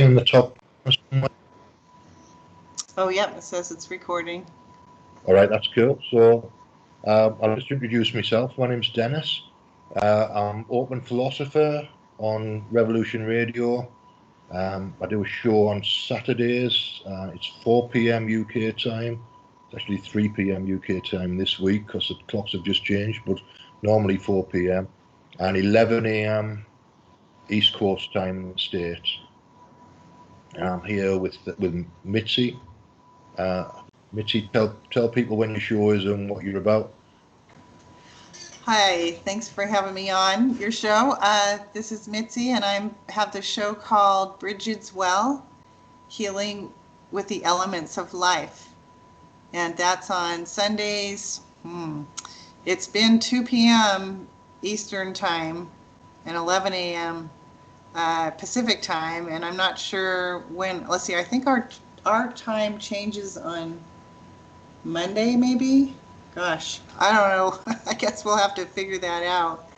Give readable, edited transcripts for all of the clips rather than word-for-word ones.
in the top. Oh, yeah, it says it's recording. All right, that's cool. So I'll just introduce myself. My name's Dennis. I'm open philosopher on Revolution Radio. I do a show on Saturdays. It's 4 p.m. UK time. It's actually 3 p.m. UK time this week because the clocks have just changed, but normally 4 p.m. and 11 a.m. East Coast time in the States. And I'm here with Mitzie. Mitzie, tell people when your show is and what you're about. Hi, thanks for having me on your show. This is Mitzie, and I have the show called Bridget's Well, Healing with the Elements of Life. And that's on Sundays. It's been 2 p.m. Eastern Time and 11 a.m. Pacific Time, and I'm not sure when. Let's see, I think our time changes on Monday, maybe? Gosh, I don't know. I guess we'll have to figure that out.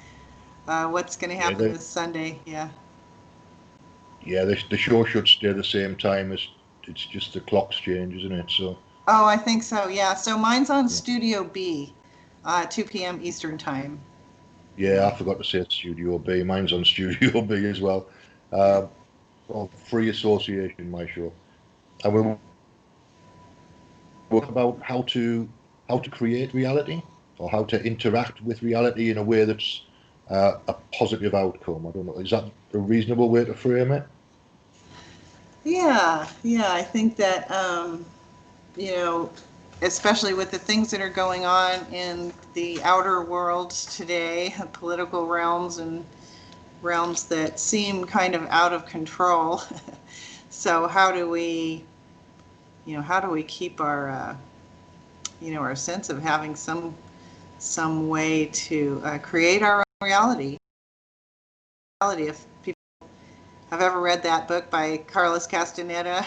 What's going to happen this Sunday? Yeah. Yeah, the show should stay the same time as it's just the clocks change, isn't it? So. Oh, I think so. Yeah. So mine's on Studio B, 2 p.m. Eastern Time. Yeah, I forgot to say Studio B. Mine's on Studio B as well. Well, free association, my show, and we'll talk about how to create reality or how to interact with reality in a way that's a positive outcome. I don't know. Is that a reasonable way to frame it? Yeah. I think that especially with the things that are going on in the outer worlds today, political realms and realms that seem kind of out of control. So how do we keep our our sense of having some way to create our own reality? If people have ever read that book by Carlos Castaneda,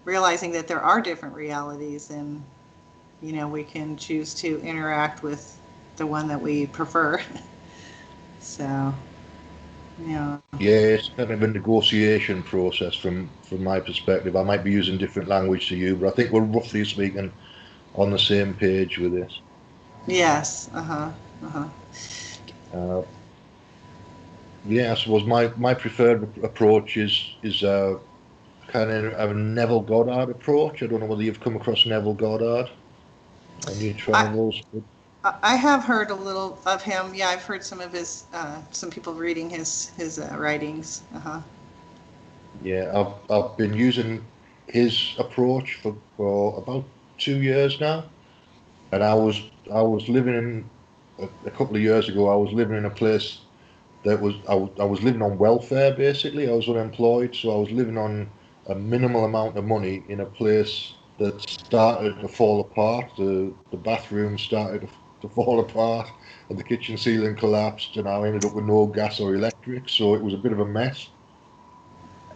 realizing that there are different realities, and we can choose to interact with the one that we prefer. So yeah, it's kind of a negotiation process from my perspective. I might be using different language to you, but I think we're roughly speaking on the same page with this. Yes. Yeah, I suppose my preferred approach is kind of a Neville Goddard approach. I don't know whether you've come across Neville Goddard on your travels. I have heard a little of him. Yeah, I've heard some of his some people reading his writings. Yeah, I've been using his approach for about 2 years now, and I was living in a couple of years ago. I was living in a place that I was living on welfare basically. I was unemployed, so I was living on a minimal amount of money in a place that started to fall apart. The bathroom started to fall apart, and the kitchen ceiling collapsed, and I ended up with no gas or electric. So it was a bit of a mess.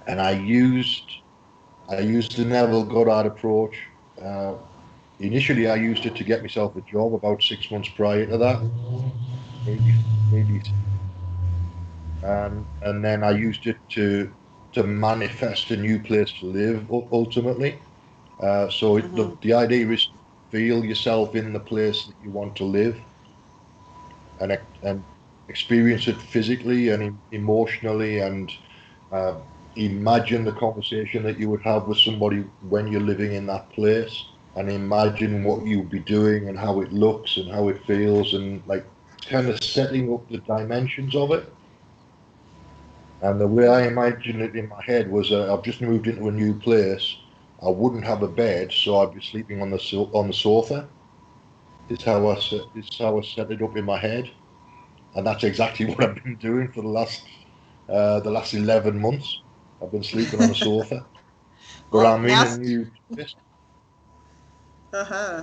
And I used the Neville Goddard approach. Uh, Initially, I used it to get myself a job about 6 months prior to that, maybe and then I used it to manifest a new place to live ultimately. So the idea is to feel yourself in the place that you want to live and experience it physically and emotionally and uh, imagine the conversation that you would have with somebody when you're living in that place and imagine what you'd be doing and how it looks and how it feels and like kind of setting up the dimensions of it. And the way I imagined it in my head was I've just moved into a new place. I wouldn't have a bed, so I'd be sleeping on the sofa. Is how I set it up in my head, and that's exactly what I've been doing for the last 11 months. I've been sleeping on a sofa, but Well, I'm in a new place,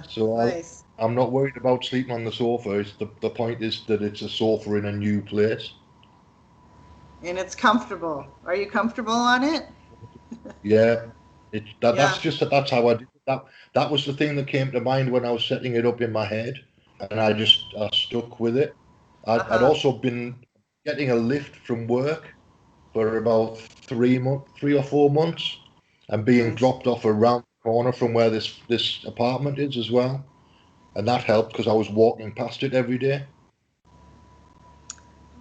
so nice. I'm not worried about sleeping on the sofa. The point is that it's a sofa in a new place. And it's comfortable. Are you comfortable on it? Yeah, Yeah. that's how I did it. That was the thing that came to mind when I was setting it up in my head, and I stuck with it. I'd Uh-huh. also been getting a lift from work for about 3 or 4 months, and being Nice. dropped off around the corner from where this apartment is as well, and that helped because I was walking past it every day.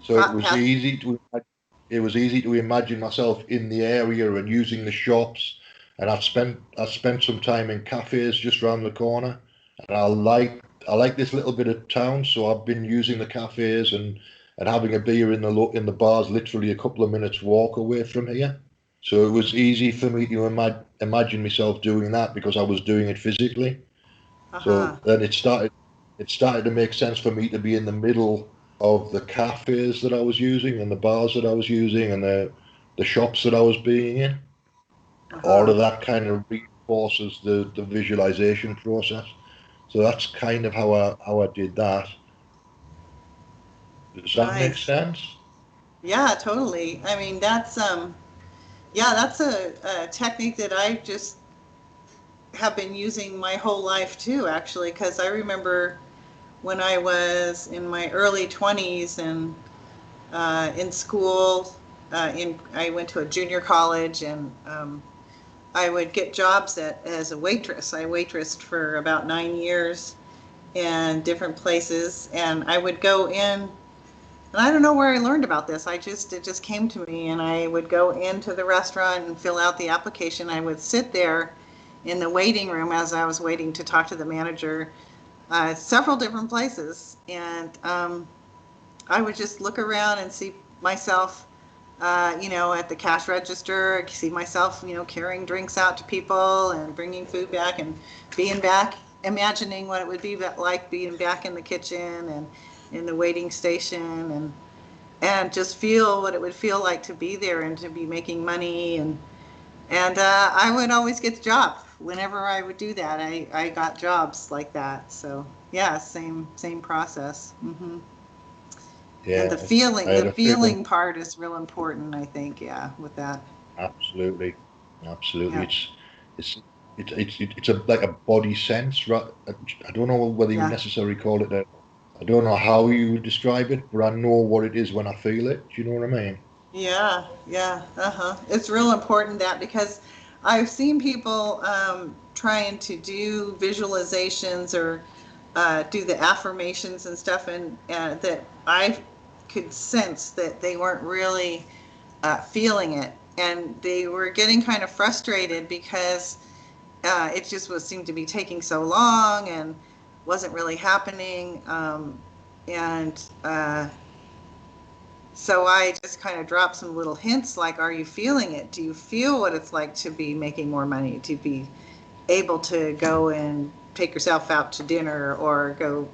So Past. it was easy to imagine myself in the area and using the shops. And I've spent some time in cafes just round the corner, and I like this little bit of town. So I've been using the cafes and having a beer in the bars, literally a couple of minutes walk away from here. So it was easy for me to imagine myself doing that because I was doing it physically. Uh-huh. So then it started to make sense for me to be in the middle of the cafes that I was using and the bars that I was using and the shops that I was being in. All Uh-huh. of that kind of reinforces the visualization process. So that's kind of how I did that. Does that make Nice. sense? Yeah, totally. I mean, yeah, that's a technique that I just have been using my whole life too, actually, because I remember when I was in my early 20s and in school, I went to a junior college, and I would get jobs as a waitress. I waitressed for about 9 years in different places, and I would go in, and I don't know where I learned about this. It just came to me, and I would go into the restaurant and fill out the application. I would sit there in the waiting room as I was waiting to talk to the manager, several different places, and I would just look around and see myself, at the cash register. I see myself, carrying drinks out to people and bringing food back and being back, imagining what it would be like being back in the kitchen and in the waiting station, and just feel what it would feel like to be there and to be making money. And I would always get the job. Whenever I would do that, I got jobs like that. So yeah, same process. And Yeah, the feeling, I the had a feeling. feeling part is real important, I think. Yeah, with that. Absolutely, absolutely. Yeah, It's like a body sense, right? I don't know whether you yeah, necessarily call it a. I don't know how you would describe it, but I know what it is when I feel it. Do you know what I mean? yeah, yeah. It's real important that, because I've seen people trying to do visualizations or do the affirmations and stuff, and that I could sense that they weren't really feeling it, and they were getting kind of frustrated because it just seemed to be taking so long and wasn't really happening. And So I just kind of dropped some little hints like, are you feeling it? Do you feel what it's like to be making more money, to be able to go and take yourself out to dinner, or go,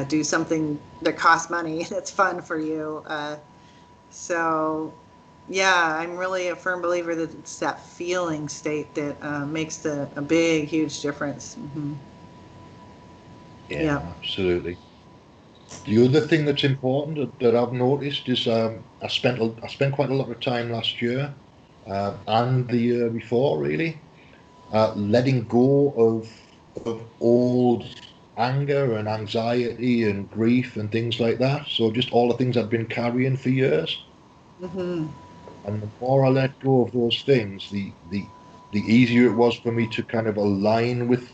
do something that costs money that's fun for you? So yeah, I'm really a firm believer that it's that feeling state that makes a big, huge difference. Yeah, Yeah. absolutely. The other thing that's important that I've noticed is I spent quite a lot of time last year and the year before, really, letting go of old anger and anxiety and grief and things like that. So just all the things I'd been carrying for years. hmm And the more I let go of those things, the easier it was for me to kind of align with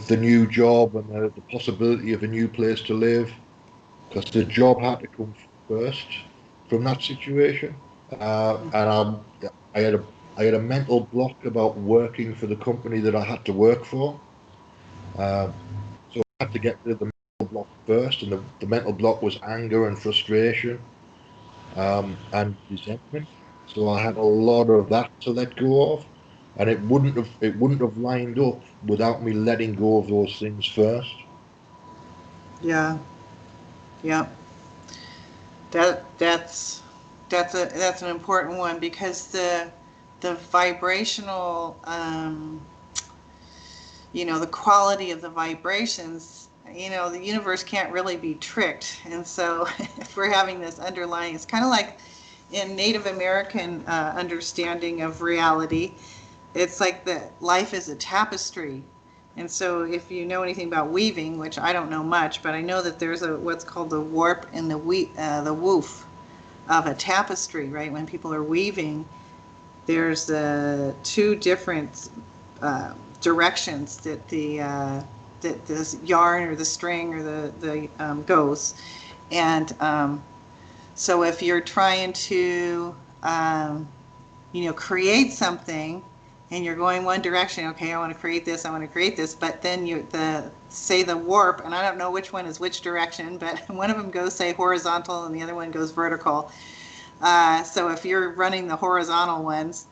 the new job and the possibility of a new place to live, because the job had to come first from that situation. And I had a mental block about working for the company that I had to work for. Um, so I had to get rid of the mental block first, and the mental block was anger and frustration and resentment. So I had a lot of that to let go of, and it wouldn't have lined up without me letting go of those things first. Yeah. Yeah. That's that's an important one, because the vibrational, the quality of the vibrations, the universe can't really be tricked. And so if we're having this underlying, it's kind of like in Native American understanding of reality, it's like that life is a tapestry. And so if you know anything about weaving, which I don't know much, but I know that there's what's called the warp and the woof. of a tapestry, right? When people are weaving, there's the two different directions that that this yarn or the string or the goes, and so if you're trying to create something, and you're going one direction, okay, I want to create this, I want to create this, but then say the warp, and I don't know which one is which direction, but one of them goes, say, horizontal, and the other one goes vertical. So if you're running the horizontal ones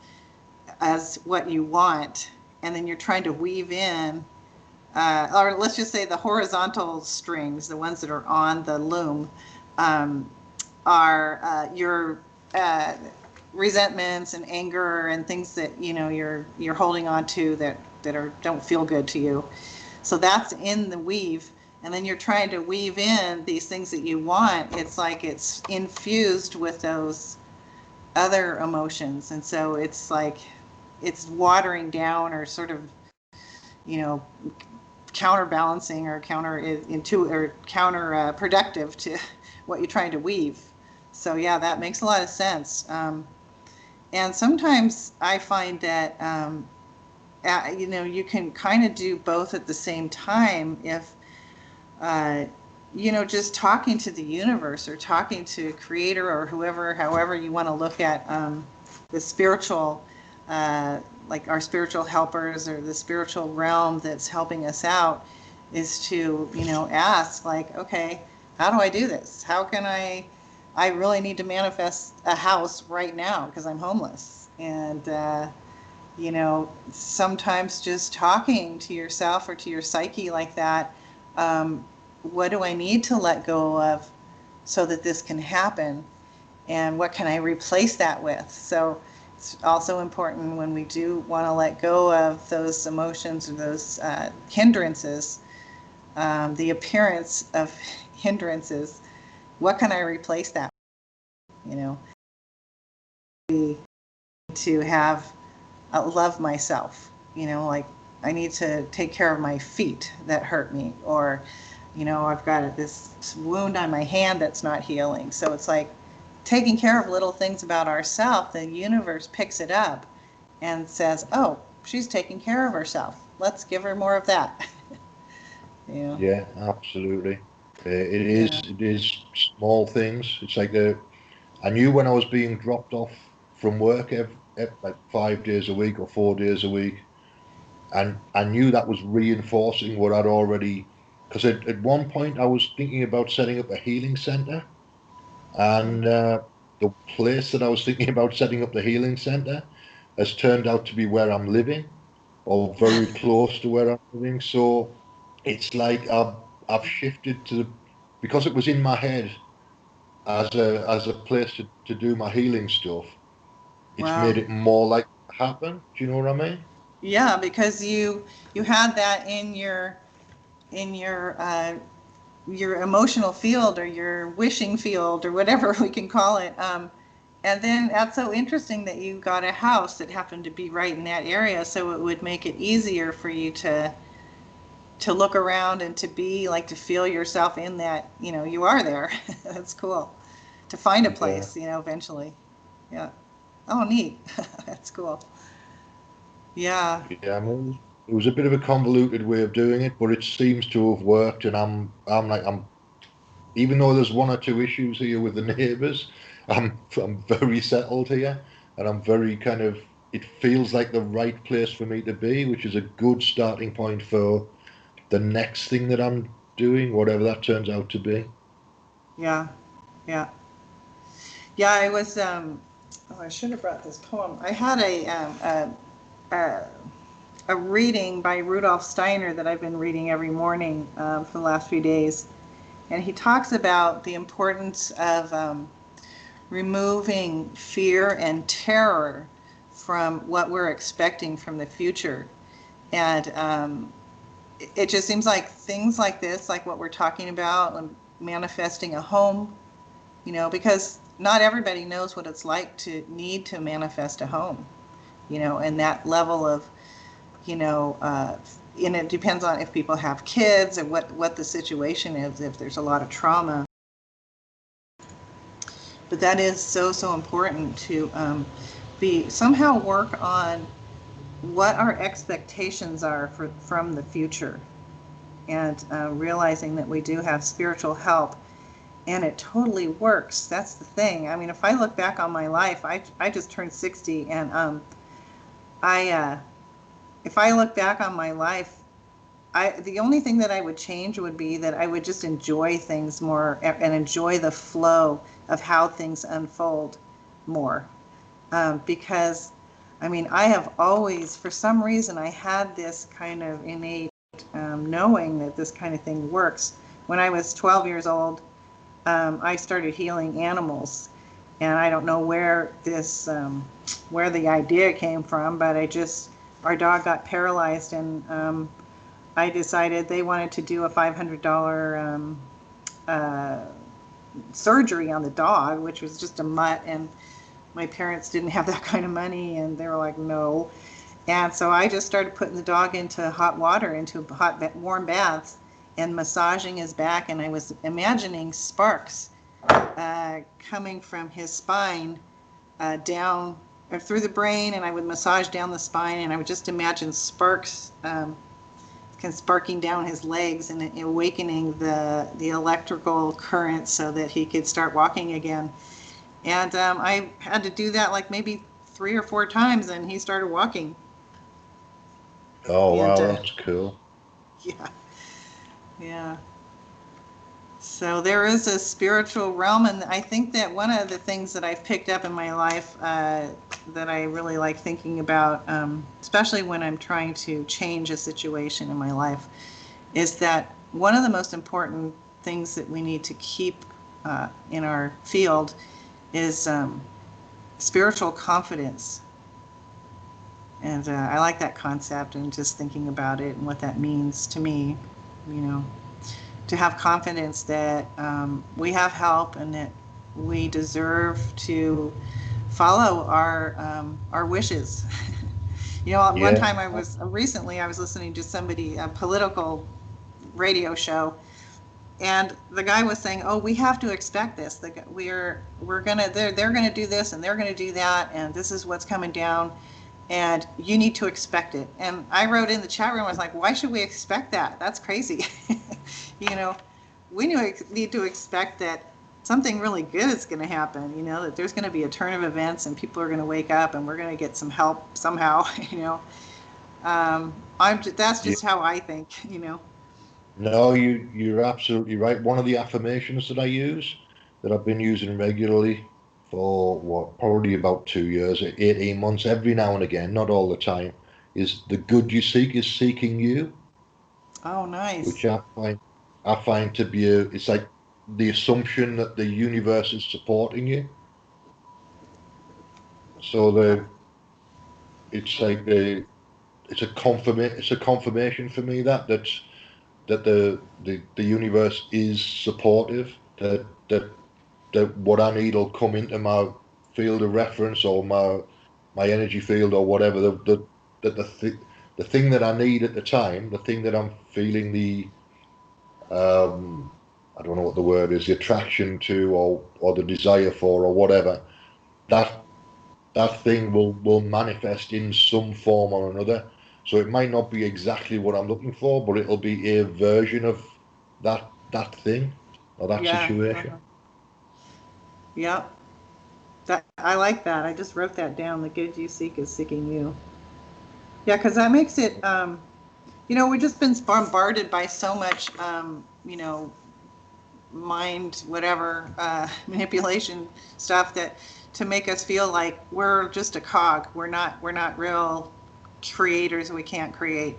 as what you want, and then you're trying to weave in, or let's just say the horizontal strings, the ones that are on the loom, are your resentments and anger and things that you're holding on to that don't feel good to you. So that's in the weave, and then you're trying to weave in these things that you want. It's like it's infused with those other emotions, and so it's like it's watering down or sort of counterbalancing or counterproductive to what you're trying to weave. So yeah, that makes a lot of sense. And sometimes I find that you can kind of do both at the same time if just talking to the universe or talking to creator or however you want to look at the spiritual, like our spiritual helpers or the spiritual realm that's helping us out, is to ask, like, okay, how do I do this? How can I really need to manifest a house right now because I'm homeless. And sometimes just talking to yourself or to your psyche like that, what do I need to let go of so that this can happen? And what can I replace that with? So it's also important when we do want to let go of those emotions or those hindrances, the appearance of hindrances, what can I replace that with? To have love myself, like I need to take care of my feet that hurt me, or I've got this wound on my hand that's not healing. So it's like taking care of little things about ourselves. The universe picks it up and says, oh, she's taking care of herself, let's give her more of that. Yeah, absolutely. It is. Yeah. It is small things. It's like I knew when I was being dropped off from work like 5 days a week or 4 days a week, and I knew that was reinforcing what I'd already. Because at one point I was thinking about setting up a healing center, and the place that I was thinking about setting up the healing center has turned out to be where I'm living, or very close to where I'm living. So it's like I've shifted because it was in my head as a place to do my healing stuff. It's Wow. made it more like happen. Do you know what I mean? Yeah, because you had that in your emotional field or your wishing field or whatever we can call it. And then that's so interesting that you got a house that happened to be right in that area, so it would make it easier for you to look around and to be like, to feel yourself in that, you are there. That's cool. To find a Yeah. place, eventually. Yeah. Oh, neat. That's cool. Yeah. Yeah, I mean, it was a bit of a convoluted way of doing it, but it seems to have worked. And I'm even though there's one or two issues here with the neighbours, I'm very settled here, and I'm very kind of. It feels like the right place for me to be, which is a good starting point for the next thing that I'm doing, whatever that turns out to be. Yeah. Yeah. Yeah, I was oh, I should have brought this poem. I had a reading by Rudolf Steiner that I've been reading every morning for the last few days. And he talks about the importance of removing fear and terror from what we're expecting from the future. And it just seems like things like this, like what we're talking about, manifesting a home, because not everybody knows what it's like to need to manifest a home, and that level of, you know, uh, and it depends on if people have kids and what the situation is, if there's a lot of trauma. But that is so, so important to be somehow work on what our expectations are from the future, and realizing that we do have spiritual help, and it totally works. That's the thing. I mean, if I look back on my life, I just turned 60, and I if I look back on my life, the only thing that I would change would be that I would just enjoy things more and enjoy the flow of how things unfold more. Because, I mean, I have always, for some reason, I had this kind of innate knowing that this kind of thing works. When I was 12 years old, I started healing animals, and I don't know where this, where the idea came from, but our dog got paralyzed, and I decided they wanted to do a $500 surgery on the dog, which was just a mutt, and my parents didn't have that kind of money, and they were like, no. And so I just started putting the dog into hot water, into warm baths, and massaging his back, and I was imagining sparks coming from his spine down through the brain, and I would massage down the spine, and I would just imagine sparks sparking down his legs and awakening the electrical current so that he could start walking again. And I had to do that like maybe 3 or 4 times, and he started walking. Oh And wow, that's cool. yeah, yeah. So there is a spiritual realm, and I think that one of the things that I've picked up in my life that I really like thinking about, especially when I'm trying to change a situation in my life, is that one of the most important things that we need to keep in our field is spiritual confidence. And I like that concept, and just thinking about it and what that means to me, you know, to have confidence that we have help, and that we deserve to follow our wishes. You know, one Yeah, time I was listening to somebody, a political radio show, and the guy was saying, "Oh, we have to expect this. We're gonna they're gonna do this, and they're gonna do that, and this is what's coming down, and you need to expect it." And I wrote in the chat room, I was like, "Why should we expect that? That's crazy." You know, we need to expect that something really good is going to happen. You know, that there's going to be a turn of events, and people are going to wake up, and we're going to get some help somehow. You know, that's yeah. just how I think. You know. No, you're absolutely right. One of the affirmations that I use, that I've been using regularly for what, probably about 2 years, 18 months, every now and again, not all the time, is the good you seek is seeking you, Oh, which nice. I find to be it's like the assumption that the universe is supporting you. So it's like it's a confirmation for me that the universe is supportive, that what I need will come into my field of reference, or my energy field, or whatever. That the thing that I need at the time, the thing that I'm feeling the I don't know what the word is, the attraction to, or the desire for, or whatever, that that thing will manifest in some form or another. So it might not be exactly what I'm looking for, but it'll be a version of that thing, or that Yeah. situation. Uh-huh. Yep. That I like that. I just wrote that down. The good you seek is seeking you. Yeah, because that makes it. You know, we've just been bombarded by so much. You know, mind whatever manipulation stuff, that to make us feel like we're just a cog. We're not real creators. We can't create.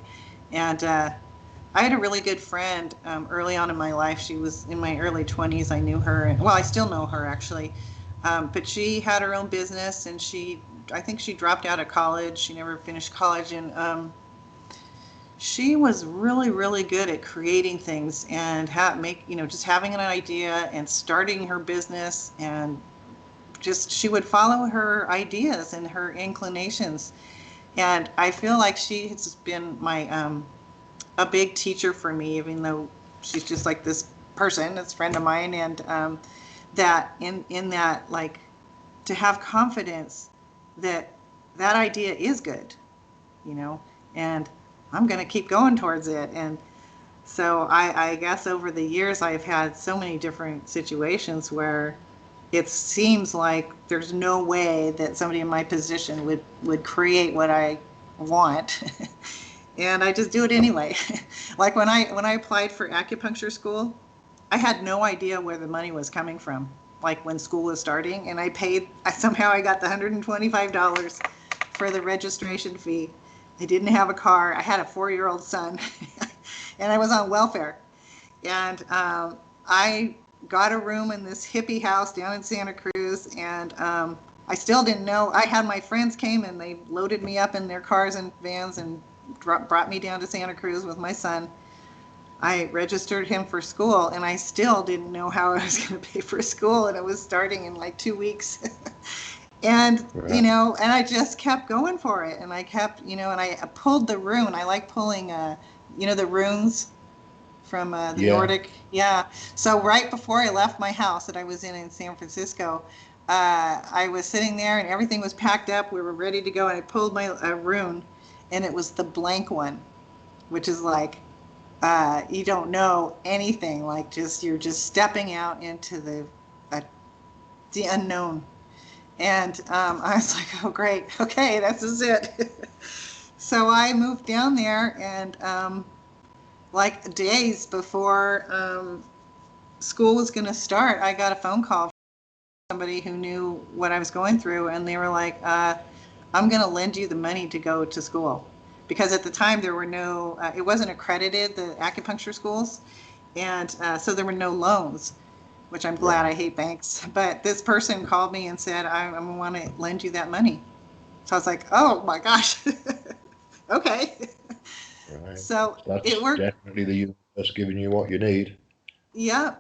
And I had a really good friend early on in my life. She was in my early 20s. I knew her, and well, I still know her actually. But she had her own business, and I think she dropped out of college. She never finished college, and she was really, really good at creating things, and just having an idea and starting her business, and just she would follow her ideas and her inclinations. And I feel like she has been my a big teacher for me, even though she's just like this person, this friend of mine. And that in that, like, to have confidence that that idea is good, you know, and I'm going to keep going towards it. And so I guess over the years I've had so many different situations where it seems like there's no way that somebody in my position would create what I want. And I just do it anyway. Like when I applied for acupuncture school, I had no idea where the money was coming from. Like when school was starting, and somehow I got the $125 for the registration fee. I didn't have a car. I had a 4-year-old son, and I was on welfare. And I got a room in this hippie house down in Santa Cruz, and I still didn't know. I had my friends came and they loaded me up in their cars and vans and brought me down to Santa Cruz with my son. I registered him for school, and I still didn't know how I was going to pay for school, and it was starting in like 2 weeks. And Right. and I just kept going for it, and I kept, and I pulled the rune. I like pulling the runes from the Yeah. Nordic. Yeah. So right before I left my house that I was in San Francisco, I was sitting there and everything was packed up. We were ready to go, and I pulled my rune, and it was the blank one, which is like, you don't know anything, like, you're just stepping out into the unknown. And I was like, oh great, okay, this is it. So I moved down there, and like days before school was going to start, I got a phone call from somebody who knew what I was going through, and they were like, I'm going to lend you the money to go to school. Because at the time there were no, it wasn't accredited, the acupuncture schools, and so there were no loans, which I'm glad. Right. I hate banks. But this person called me and said, I want to lend you that money. So I was like, oh my gosh, okay. Right. So it That's worked. definitely the universe giving you what you need. Yeah,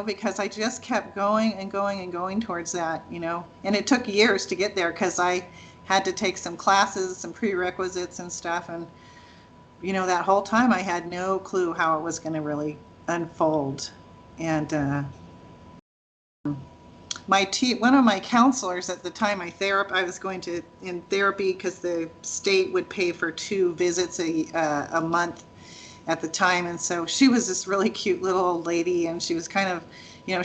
because I just kept going and going and going towards that, and it took years to get there because I had to take some classes, some prerequisites and stuff. And, that whole time I had no clue how it was going to really unfold. And one of my counselors at the time, I was going to in therapy because the state would pay for 2 visits a month at the time. And so she was this really cute little old lady, and she was kind of,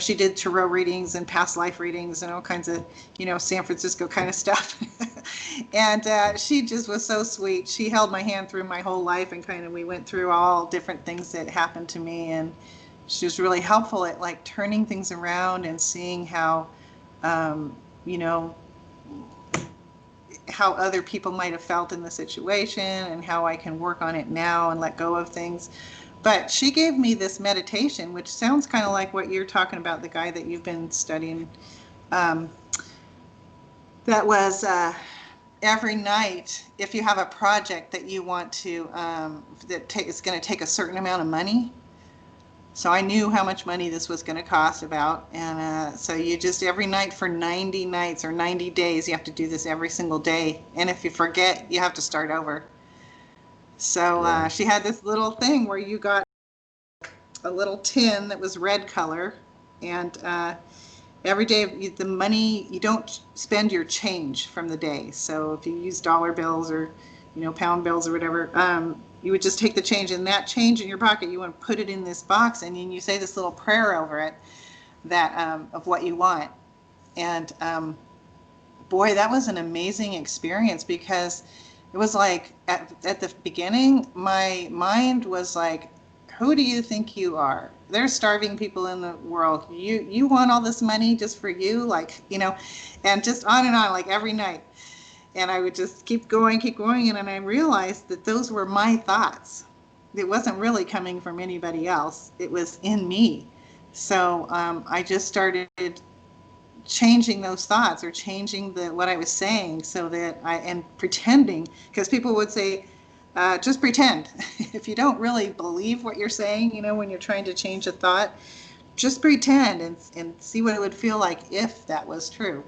she did tarot readings and past life readings and all kinds of, San Francisco kind of stuff. And she just was so sweet. She held my hand through my whole life, and kind of, we went through all different things that happened to me. And she was really helpful at like turning things around and seeing how, you know, how other people might have felt in the situation, and how I can work on it now and let go of things. But she gave me this meditation, which sounds kind of like what you're talking about, the guy that you've been studying. Um, that was every night, if you have a project that you want to, it's going to take a certain amount of money. So I knew how much money this was going to cost about. And so you just, every night for 90 nights or 90 days, you have to do this every single day. And if you forget, you have to start over. So Right. she had this little thing where you got a little tin that was red color. And every day, the money, you don't spend your change from the day. So if you use dollar bills or, pound bills or whatever, you would just take the change, and that change in your pocket, you want to put it in this box, and then you say this little prayer over it, that of what you want. And boy, that was an amazing experience, because it was like at the beginning, my mind was like, who do you think you are? There's starving people in the world. You want all this money just for you, like, and just on and on, like every night. And I would just keep going, and then I realized that those were my thoughts. It wasn't really coming from anybody else. It was in me. So I just started changing those thoughts, or changing what I was saying, so that and pretending, because people would say, just pretend. If you don't really believe what you're saying, when you're trying to change a thought, just pretend and see what it would feel like if that was true.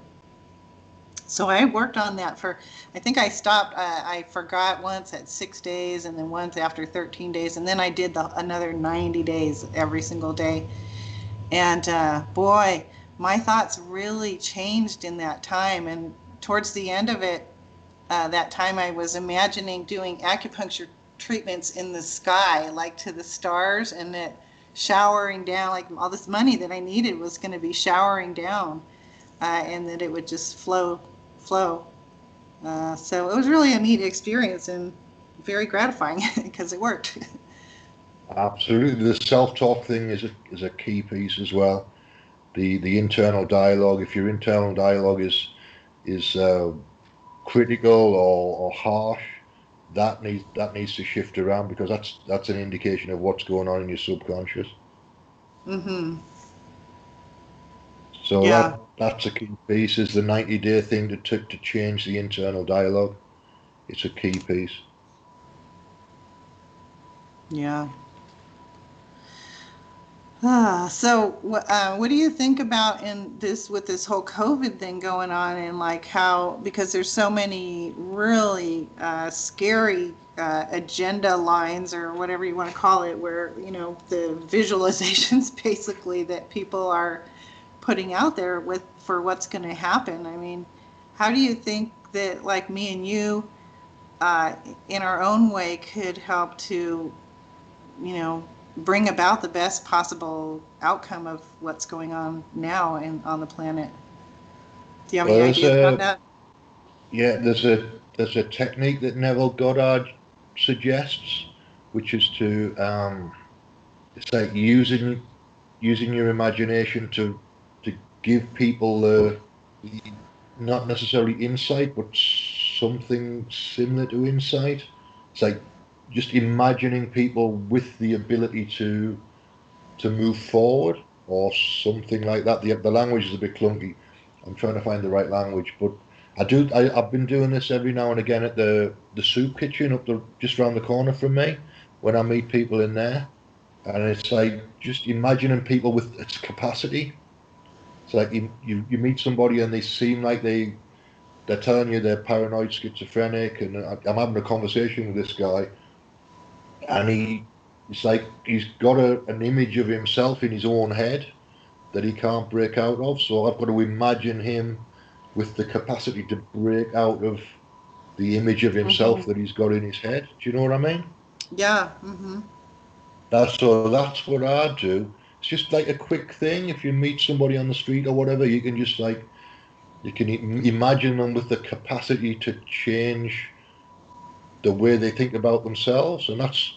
So I worked on that for, I think I stopped, I forgot once at 6 days, and then once after 13 days. And then I did another 90 days every single day. And boy, my thoughts really changed in that time. And towards the end of it, that time I was imagining doing acupuncture treatments in the sky, like to the stars, and that showering down, like all this money that I needed was going to be showering down, and that it would just flow. So it was really a neat experience and very gratifying because it worked. Absolutely, the self-talk thing is a key piece as well. The internal dialogue. If your internal dialogue is critical or harsh, that needs to shift around, because that's an indication of what's going on in your subconscious. Mm-hmm. So Yeah. that's a key piece. Is the 90-day thing to change the internal dialogue. It's a key piece. Yeah. So what do you think about in this with this whole COVID thing going on, and like how, because there's so many really scary agenda lines or whatever you want to call it, where the visualizations basically that people are putting out there with for what's going to happen. I mean, how do you think that, like, me and you, uh, in our own way, could help to you know, bring about the best possible outcome of what's going on now and on the planet? Do you have any Well, there's ideas about a that? yeah, there's a technique that Neville Goddard suggests, which is to it's like using your imagination to give people not necessarily insight, but something similar to insight. It's like just imagining people with the ability to move forward or something like that. The language is a bit clunky. I'm trying to find the right language, but I've been doing this every now and again at the soup kitchen up the just around the corner from me when I meet people in there, and it's like just imagining people with its capacity. It's like you meet somebody and they seem like they're telling you they're paranoid, schizophrenic, and I'm having a conversation with this guy, and it's like he's got an image of himself in his own head that he can't break out of. So I've got to imagine him with the capacity to break out of the image of Hmm. himself that he's got in his head. Do you know what I mean? Yeah. Hmm. That's what I do. It's just like a quick thing. If you meet somebody on the street or whatever, you can just like you can imagine them with the capacity to change the way they think about themselves, and that's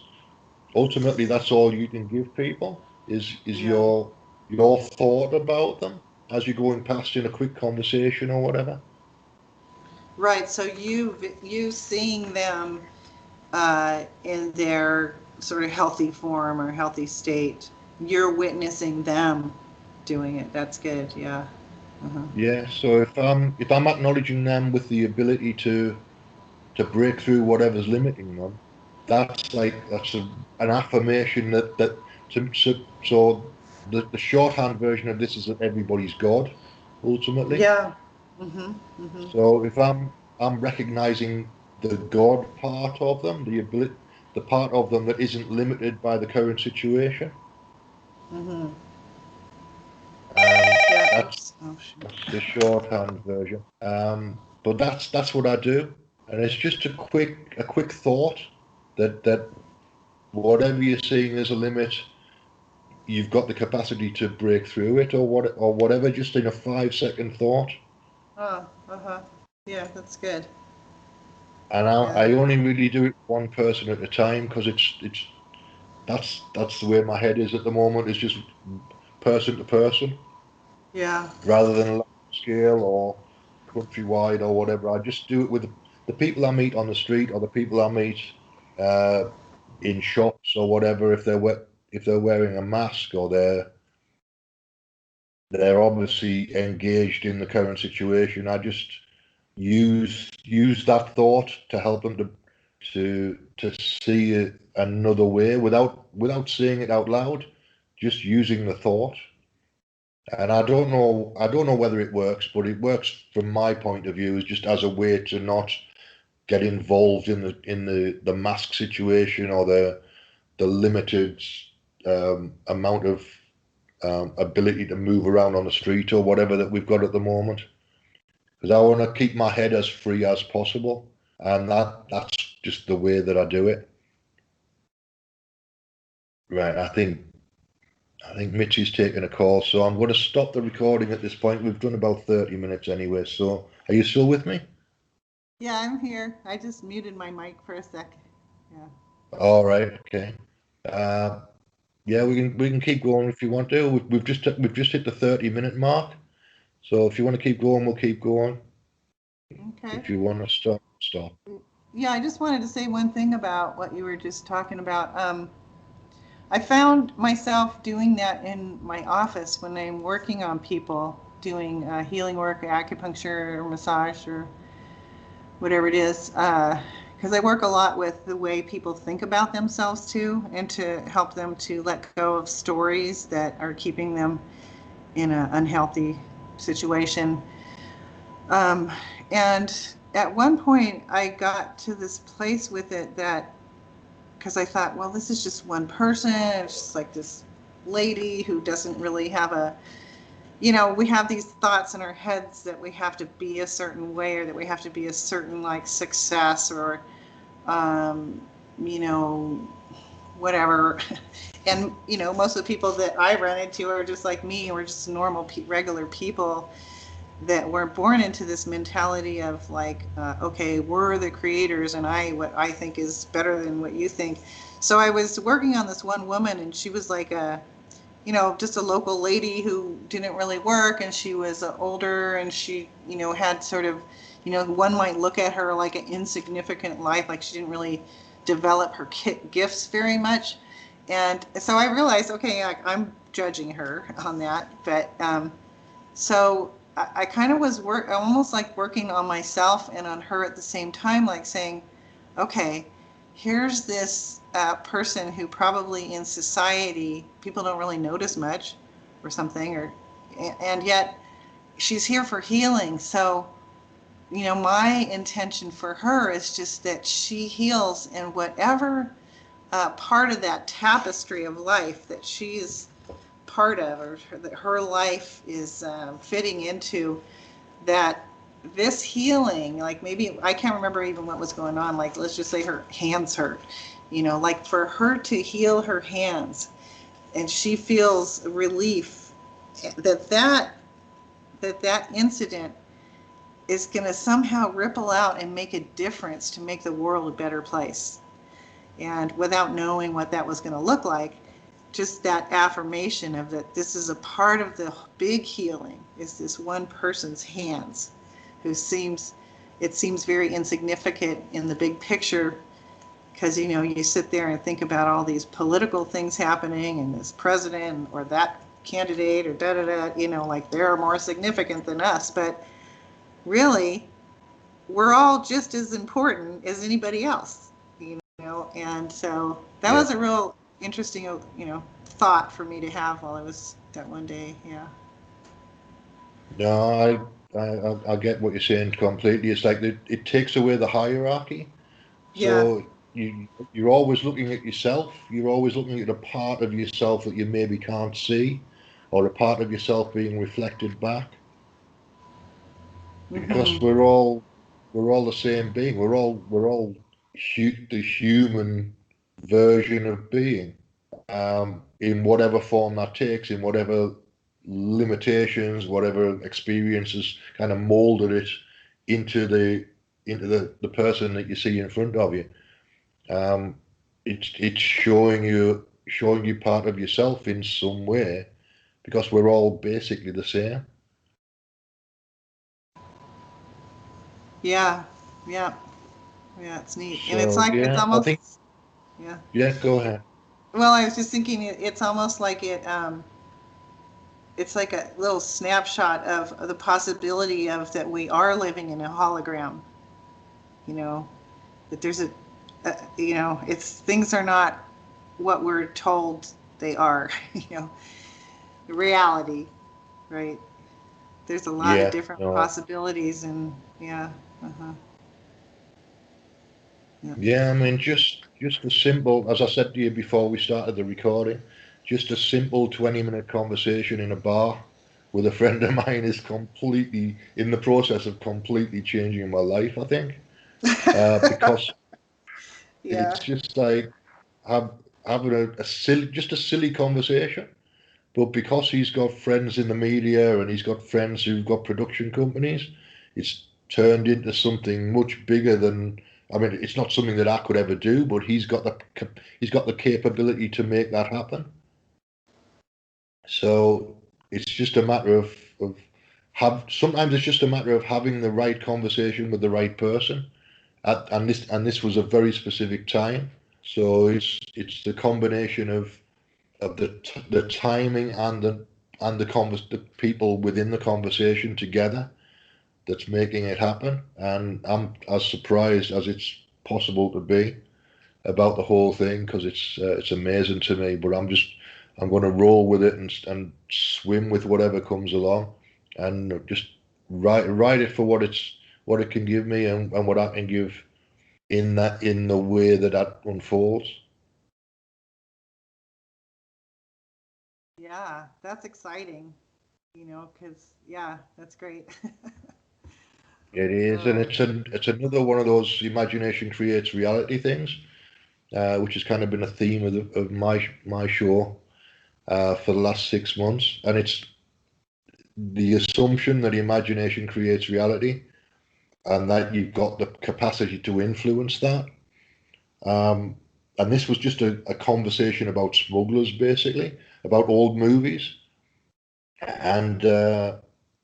all you can give people is Yeah. your thought about them as you're going past in a quick conversation or whatever. Right. So you seeing them in their sort of healthy form or healthy state, you're witnessing them doing it. That's good. Yeah. Uh-huh. Yeah, so if I'm acknowledging them with the ability to break through whatever's limiting them, that's an affirmation so the shorthand version of this is that everybody's God, ultimately. Yeah. Hmm. Hmm. So if I'm recognizing the God part of them, the part of them that isn't limited by the current situation, Hmm. and Yeah. that's Oops. Oh, shoot. that's the shorthand version. But that's what I do, and it's just a quick thought that whatever you're seeing as a limit, you've got the capacity to break through it, or whatever, just in a 5-second thought. Oh, uh-huh. Yeah, that's good. And Yeah. I only really do it one person at a time, because it's that's the way my head is at the moment. It's just person to person Yeah. rather than a large scale or countrywide or whatever. I just do it with the people I meet on the street, or the people I meet uh, in shops or whatever. If they're wearing a mask, or they're obviously engaged in the current situation, I just use that thought to help them to see it another way without saying it out loud, just using the thought. And I don't know whether it works, but it works from my point of view, is just as a way to not get involved in the mask situation, or the limited amount of ability to move around on the street or whatever that we've got at the moment. Because I want to keep my head as free as possible, and that's just the way that I do it. Right, I think Mitchie's taking a call, so I'm going to stop the recording at this point. We've done about 30 minutes anyway, so are you still with me? Yeah, I'm here. I just muted my mic for a sec. Yeah. All right, okay. Uh, yeah, we can keep going if you want to. We've just hit the 30-minute mark, so if you want to keep going, we'll keep going. Okay. If you want to stop, stop. Yeah, I just wanted to say one thing about what you were just talking about. I found myself doing that in my office when I'm working on people, doing healing work, acupuncture, or massage, or whatever it is. Because I work a lot with the way people think about themselves too, and to help them to let go of stories that are keeping them in an unhealthy situation. Um, and at one point, I got to this place with it that, because I thought, well, this is just one person. It's just like this lady who doesn't really have a, we have these thoughts in our heads that we have to be a certain way, or that we have to be a certain like success, or, um, you know, whatever. And, most of the people that I run into are just like me. We're just normal, regular people that were born into this mentality of like, okay, we're the creators, and what I think is better than what you think. So I was working on this one woman, and she was like just a local lady who didn't really work, and she was older, and she, had sort of, one might look at her like an insignificant life, like she didn't really develop her gifts very much. And so I realized, okay, I'm judging her on that, but so I kind of was almost like working on myself and on her at the same time, like saying, okay, here's this person who probably in society people don't really notice much, or something, and yet she's here for healing. So, my intention for her is just that she heals in whatever part of that tapestry of life that she's part of, or that her life is fitting into, that this healing, like maybe I can't remember even what was going on, like let's just say her hands hurt, like for her to heal her hands, and she feels relief, that incident is going to somehow ripple out and make a difference to make the world a better place. And without knowing what that was going to look like, just that affirmation of that this is a part of the big healing, is this one person's hands, who seems very insignificant in the big picture, because you sit there and think about all these political things happening, and this president or that candidate or da da da, like they're more significant than us, but really we're all just as important as anybody else, and so that Yeah. was a real interesting, thought for me to have while I was that one day. Yeah. No, I get what you're saying completely. It's like it takes away the hierarchy. Yeah. So you're always looking at yourself. You're always looking at a part of yourself that you maybe can't see, or a part of yourself being reflected back. Because Hmm. we're all the same being. We're all the human version of being, in whatever form that takes, in whatever limitations, whatever experiences kind of molded it into the person that you see in front of you. Um, it's showing you part of yourself in some way, because we're all basically the same. Yeah. Yeah. Yeah, it's neat, and it's So like it's yeah, I think almost. Yeah. yeah. Go ahead. Well, I was just thinking it's almost like it's like a little snapshot of the possibility of that we are living in a hologram, you know that there's it's things are not what we're told they are. The reality, right? There's a lot of Yeah. different No. possibilities, and yeah. Uh-huh. Yeah. Yeah, I mean, just the simple, as I said to you before we started the recording, just a simple 20-minute conversation in a bar with a friend of mine is completely in the process of completely changing my life, I think, because Yeah. it's just like have, having a silly, just a silly conversation. But because he's got friends in the media and he's got friends who've got production companies, it's turned into something much bigger than. I mean, it's not something that I could ever do, but he's got the capability to make that happen. So it's just a matter of have. Sometimes it's just a matter of having the right conversation with the right person, and this was a very specific time. So it's the combination of the timing and the people within the conversation together that's making it happen. And I'm as surprised as it's possible to be about the whole thing because it's amazing to me. But I'm going to roll with it and swim with whatever comes along, and just ride it for what it can give me and what I can give in the way that unfolds. Yeah, that's exciting, because, yeah, that's great. It is, and Oh, it's another one of those imagination creates reality things, which has kind of been a theme of my show for the last 6 months, and it's the assumption that imagination creates reality, and that you've got the capacity to influence that. Um, and this was just a conversation about smugglers, basically, about old movies, and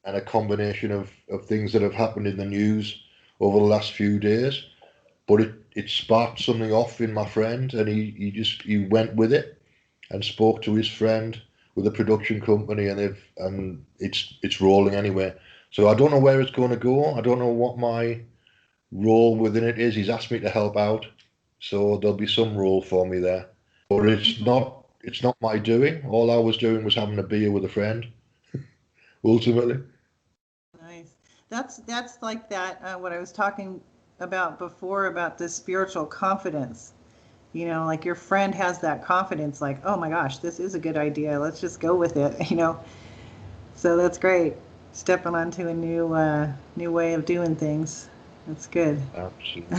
and a combination of things that have happened in the news over the last few days. But it sparked something off in my friend, and he went with it and spoke to his friend with a production company, and it's rolling anyway. So I don't know where it's going to go. I don't know what my role within it is. He's asked me to help out, so there'll be some role for me there. But it's not my doing. All I was doing was having a beer with a friend. Ultimately, nice. That's like that, what I was talking about before about the spiritual confidence. Like your friend has that confidence, like, oh my gosh, this is a good idea. Let's just go with it. So that's great. Stepping onto a new way of doing things. That's good. absolutely.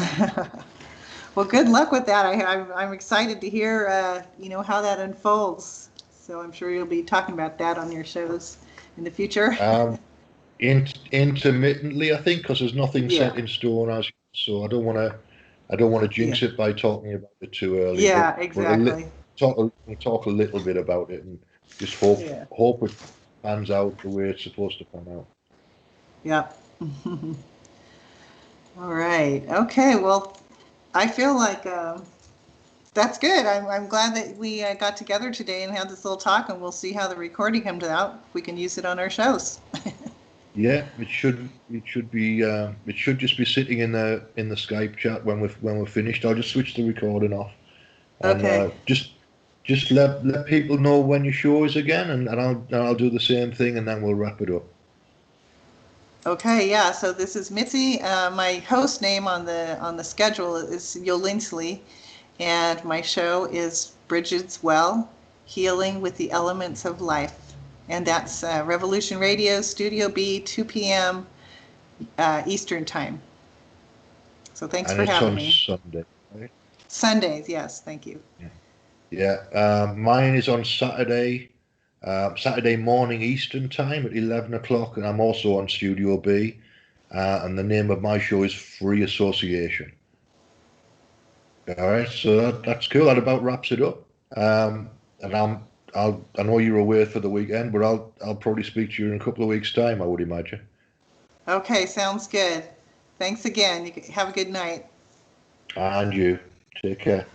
Well, good luck with that. I'm excited to hear, how that unfolds. So I'm sure you'll be talking about that on your shows in the future. Um, intermittently, I think, because there's nothing Yeah. set in stone as yet, so I don't want to Yeah. jinx it by talking about it too early. But Yeah, but exactly. talk a little bit about it and just hope it pans out the way it's supposed to pan out. Yep. All right. Okay. Well, I feel like that's good. I'm glad that we got together today and had this little talk, and we'll see how the recording comes out. If we can use it on our shows. Yeah, it should just be sitting in the Skype chat when we're finished. I'll just switch the recording off and Okay. just let people know when your show is again, and I'll do the same thing, and then we'll wrap it up. Okay. Yeah. So this is Mitzi. My host name on the schedule is Yolinsley, and my show is Bridget's Well, Healing with the Elements of Life. And that's Revolution Radio, Studio B, 2 p.m. Eastern Time. So thanks And for it's having on me. Sunday, right? Sundays, yes, thank you. Yeah. Yeah. Mine is on Saturday morning Eastern time at 11 o'clock, and I'm also on Studio B. And the name of my show is Free Association. All right, so that's cool. That about wraps it up. And I know you're away for the weekend, but I'll probably speak to you in a couple of weeks' time, I would imagine. Okay, sounds good. Thanks again. Have a good night. And you take care.